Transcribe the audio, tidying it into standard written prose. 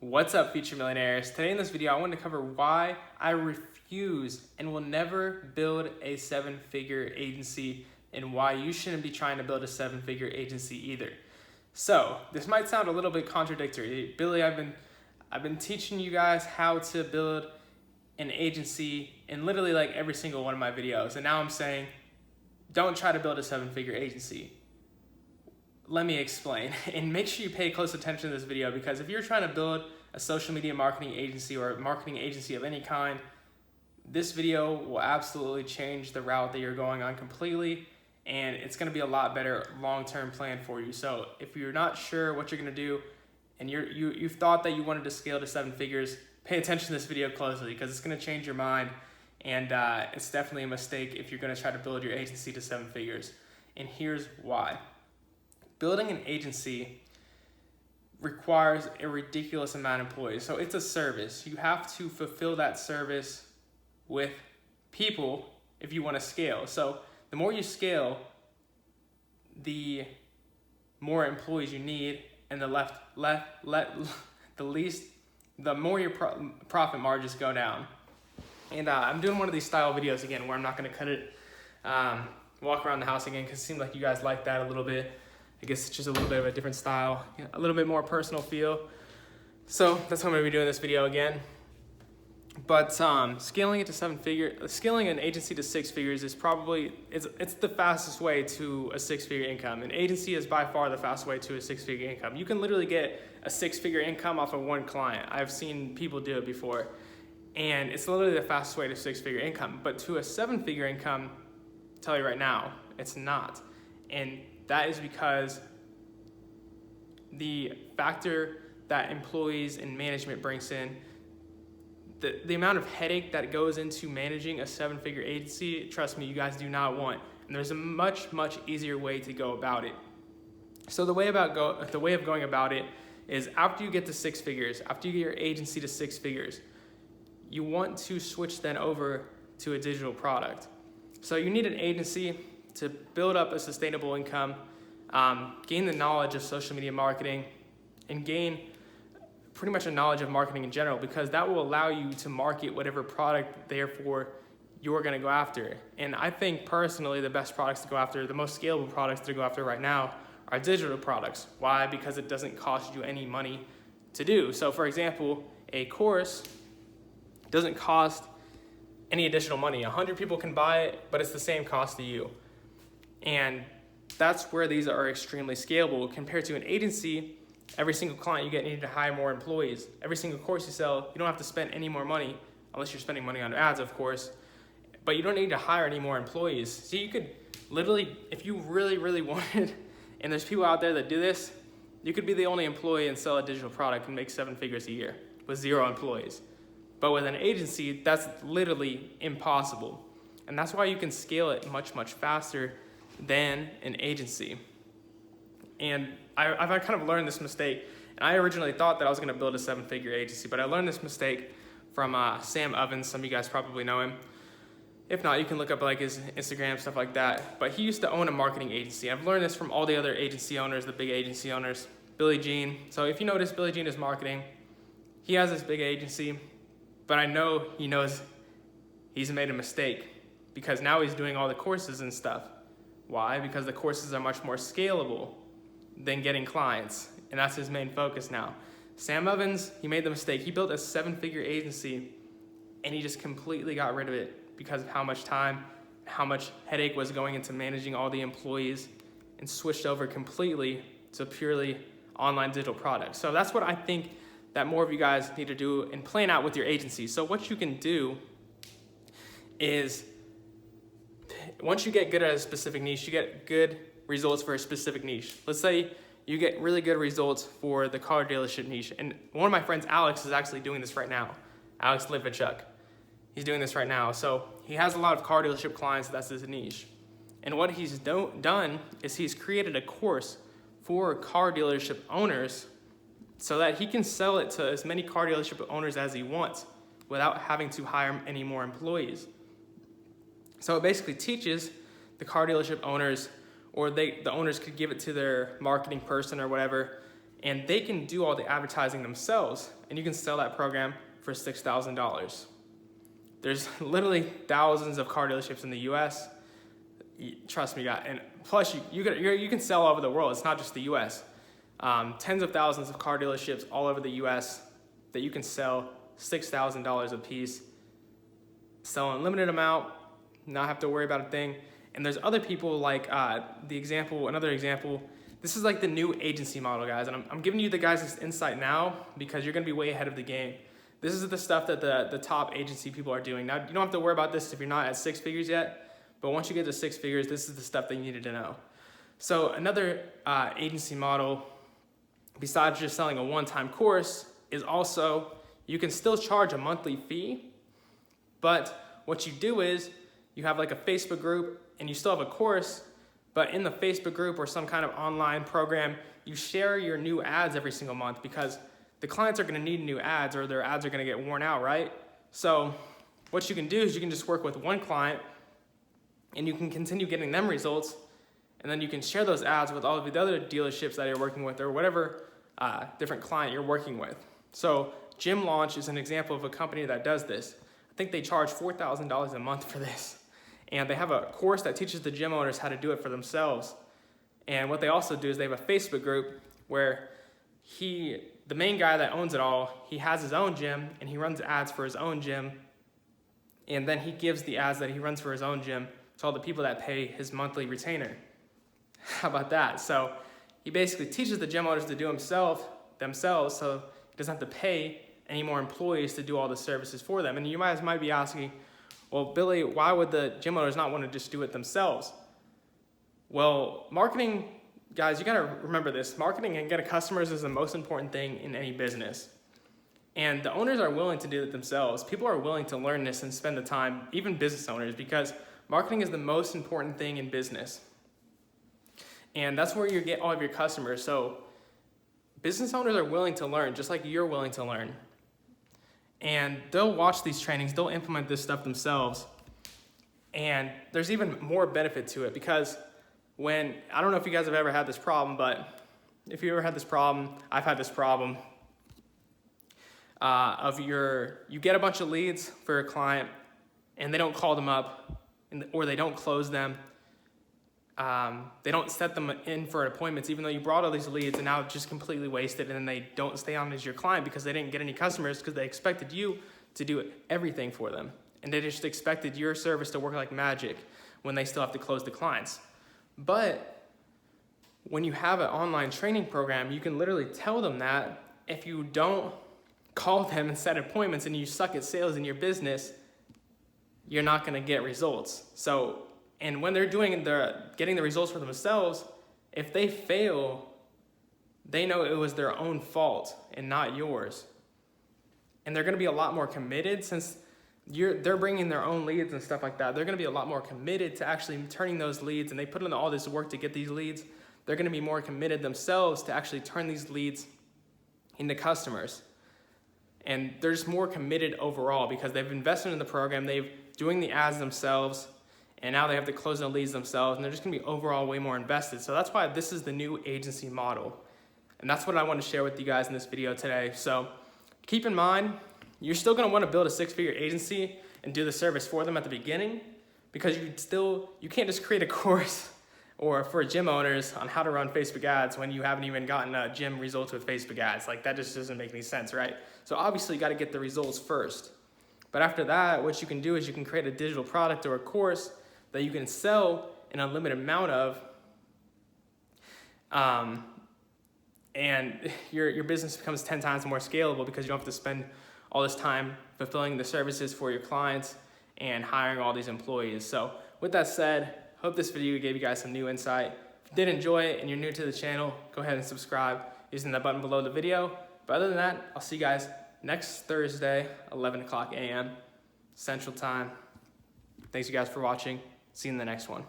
What's up, future millionaires? Today in this video, I want to cover why I refuse and will never build a seven-figure agency and why you shouldn't be trying to build a seven-figure agency either. So this might sound a little bit contradictory. Billy, I've been teaching you guys how to build an agency in literally like every single one of my videos. And now I'm saying, don't try to build a seven-figure agency. Let me explain, and make sure you pay close attention to this video, because if you're trying to build a social media marketing agency or a marketing agency of any kind, this video will absolutely change the route that you're going on completely, and it's going to be a lot better long-term plan for you. So if you're not sure what you're going to do and you've thought that you wanted to scale to seven figures, pay attention to this video closely, because it's going to change your mind, and it's definitely a mistake if you're going to try to build your agency to seven figures. And here's why. Building an agency requires a ridiculous amount of employees. So it's a service. You have to fulfill that service with people if you want to scale. So the more you scale, the more employees you need, and the more your profit margins go down. And I'm doing one of these style videos again where I'm not going to cut it, walk around the house again, because it seemed like you guys like that a little bit. I guess it's just a little bit of a different style, a little bit more personal feel. So that's what I'm gonna be doing this video again. But scaling it to scaling an agency to six figures is probably, it's the fastest way to a six-figure income. An agency is by far the fastest way to a six-figure income. You can literally get a six-figure income off of one client. I've seen people do it before. And it's literally the fastest way to six-figure income. But to a seven-figure income, I'll tell you right now, it's not. And that is because the factor that employees and management brings in, the amount of headache that goes into managing a seven-figure agency, trust me, you guys do not want. And there's a much, much easier way to go about it. So the way of going about it is, after you get to six figures, after you get your agency to six figures, you want to switch then over to a digital product. So you need an agency to build up a sustainable income, gain the knowledge of social media marketing, and gain pretty much a knowledge of marketing in general, because that will allow you to market whatever product, therefore, you're gonna go after. And I think personally the best products to go after, the most scalable products to go after right now, are digital products. Why? Because it doesn't cost you any money to do. So for example, a course doesn't cost any additional money. 100 people can buy it, but it's the same cost to you. And that's where these are extremely scalable. Compared to an agency, every single client you get, you need to hire more employees. Every single course you sell, you don't have to spend any more money, unless you're spending money on ads, of course, but you don't need to hire any more employees. So you could literally, if you really, really wanted, and there's people out there that do this, you could be the only employee and sell a digital product and make seven figures a year with 0 employees. But with an agency, that's literally impossible. And that's why you can scale it much, much faster than an agency. And I've kind of learned this mistake. And I originally thought that I was going to build a seven-figure agency, but I learned this mistake from Sam Ovens. Some of you guys probably know him. If not, you can look up like his Instagram, stuff like that. But he used to own a marketing agency. I've learned this from all the other agency owners, the big agency owners. Billy Jean. So if you notice, Billy Jean is marketing. He has this big agency, but I know he knows he's made a mistake, because now he's doing all the courses and stuff. Why? Because the courses are much more scalable than getting clients, and that's his main focus now. Sam Ovens, he made the mistake. He built a seven-figure agency, and he just completely got rid of it because of how much time, how much headache was going into managing all the employees, and switched over completely to purely online digital products. So that's what I think that more of you guys need to do and plan out with your agency. So what you can do is, once you get good at a specific niche, you get good results for a specific niche. Let's say you get really good results for the car dealership niche. And one of my friends, Alex, is actually doing this right now. Alex Livichuk. He's doing this right now. So he has a lot of car dealership clients. That's his niche. And what he's done is he's created a course for car dealership owners so that he can sell it to as many car dealership owners as he wants without having to hire any more employees. So it basically teaches the car dealership owners, or the owners could give it to their marketing person or whatever, and they can do all the advertising themselves, and you can sell that program for $6,000. There's literally thousands of car dealerships in the US. Trust me, guys. And plus, you can sell all over the world. It's not just the US. Tens of thousands of car dealerships all over the US that you can sell $6,000 a piece. Sell an unlimited amount, not have to worry about a thing. And there's other people like another example. This is like the new agency model, guys. And I'm giving you the guys this insight now because you're gonna be way ahead of the game. This is the stuff that the top agency people are doing. Now, you don't have to worry about this if you're not at 6 figures yet, but once you get to 6 figures, this is the stuff that you needed to know. So another agency model, besides just selling a one-time course, is also you can still charge a monthly fee, but what you do is you have like a Facebook group and you still have a course, but in the Facebook group or some kind of online program, you share your new ads every single month because the clients are gonna need new ads or their ads are gonna get worn out, right? So what you can do is you can just work with one client and you can continue getting them results, and then you can share those ads with all of the other dealerships that you're working with or whatever different client you're working with. So Gym Launch is an example of a company that does this. I think they charge $4,000 a month for this. And they have a course that teaches the gym owners how to do it for themselves. And what they also do is they have a Facebook group where the main guy that owns it all, he has his own gym and he runs ads for his own gym. And then he gives the ads that he runs for his own gym to all the people that pay his monthly retainer. How about that? So he basically teaches the gym owners to do themselves so he doesn't have to pay any more employees to do all the services for them. And you might be asking, well, Billy, why would the gym owners not want to just do it themselves? Well, marketing, guys, you gotta remember this. Marketing and getting customers is the most important thing in any business. And the owners are willing to do it themselves. People are willing to learn this and spend the time, even business owners, because marketing is the most important thing in business. And that's where you get all of your customers. So business owners are willing to learn, just like you're willing to learn. And they'll watch these trainings, they'll implement this stuff themselves. And there's even more benefit to it because I don't know if you guys have ever had this problem, but if you ever had this problem, I've had this problem you get a bunch of leads for a client and they don't call them up or they don't close them. They don't set them in for appointments, even though you brought all these leads and now it's just completely wasted, and then they don't stay on as your client because they didn't get any customers because they expected you to do everything for them. And they just expected your service to work like magic when they still have to close the clients. But when you have an online training program, you can literally tell them that if you don't call them and set appointments and you suck at sales in your business, you're not gonna get results. And when they're getting the results for themselves, if they fail, they know it was their own fault and not yours. And they're gonna be a lot more committed since they're bringing their own leads and stuff like that. They're gonna be a lot more committed to actually turning those leads, and they put in all this work to get these leads. They're gonna be more committed themselves to actually turn these leads into customers. And they're just more committed overall because they've invested in the program, they've doing the ads themselves, and now they have to close the leads themselves, and they're just gonna be overall way more invested. So that's why this is the new agency model. And that's what I want to share with you guys in this video today. So keep in mind, you're still gonna wanna build a 6-figure agency and do the service for them at the beginning, because you can't just create a course or for gym owners on how to run Facebook ads when you haven't even gotten gym results with Facebook ads. Like, that just doesn't make any sense, right? So obviously you gotta get the results first. But after that, what you can do is you can create a digital product or a course that you can sell an unlimited amount of, and your business becomes 10 times more scalable because you don't have to spend all this time fulfilling the services for your clients and hiring all these employees. So with that said, hope this video gave you guys some new insight. If you did enjoy it and you're new to the channel, go ahead and subscribe using that button below the video. But other than that, I'll see you guys next Thursday, 11 o'clock a.m. Central Time. Thanks you guys for watching. See you in the next one.